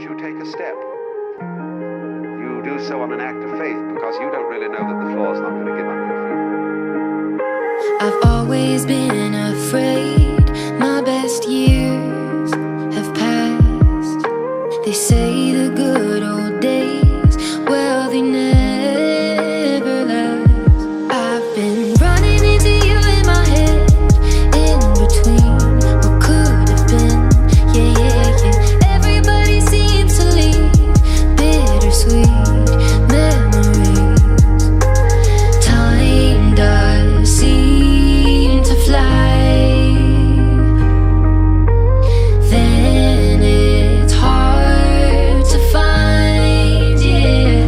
you take a step, you do so on an act of faith because you don't really know that the floor's not going to give under your feet. I've always been afraid my best years have passed. They say the good old days, well, they never last. I've been running into you in my head, in between what could have been. Yeah, yeah, yeah. Everybody seems to leave bittersweet memories. Time does seem to fly. Then it's hard to find, yeah.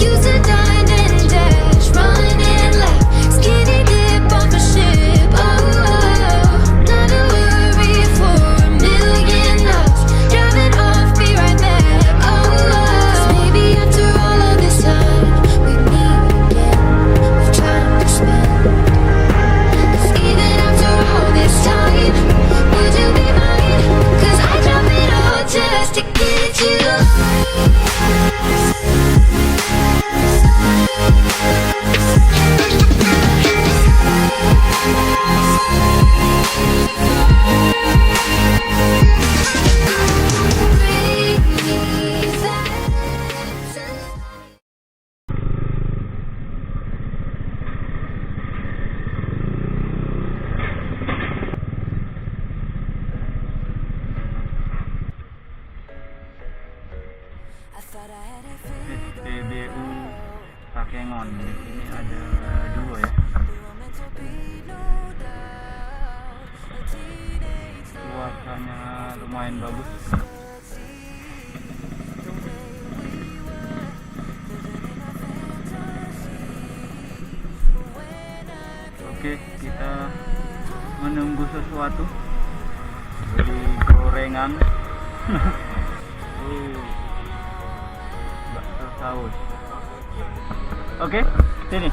Used to dine and dash, run and laugh, skinny dip off a ship. Oh, not a worry for a million knots, driving off, be right back. Oh, 'cause maybe after all of this time we meet again with time to spend. 'Cause even after all this time, would you be mine? 'Cause I drop it all just to get you. SPBU Pakengon. Ini ada dua ya. Cuacanya lumayan bagus. Oke, kita menunggu sesuatu. Beli gorengan. Bakso saus. Oke, sini.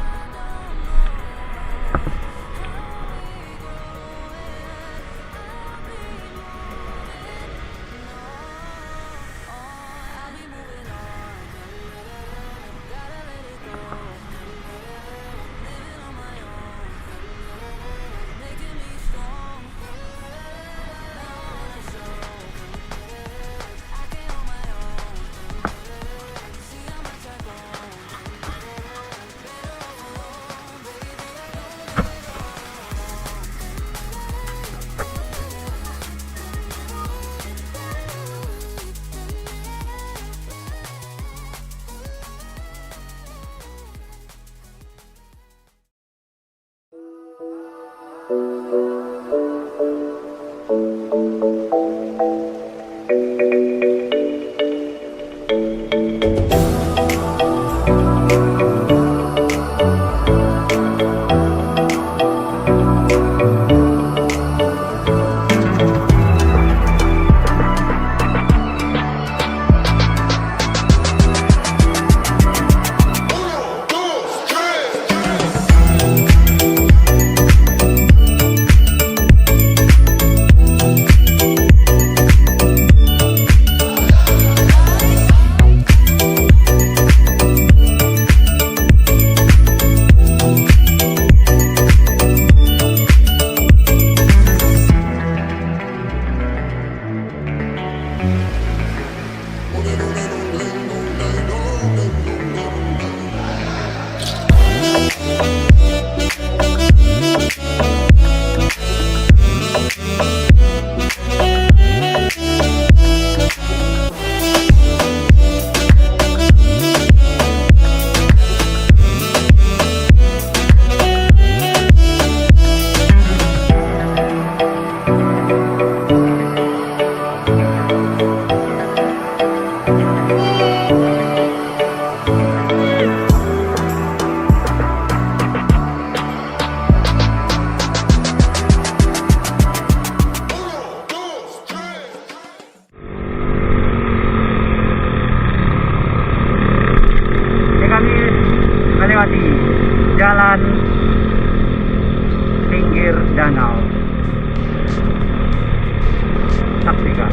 jalan pinggir danau. Saksikan.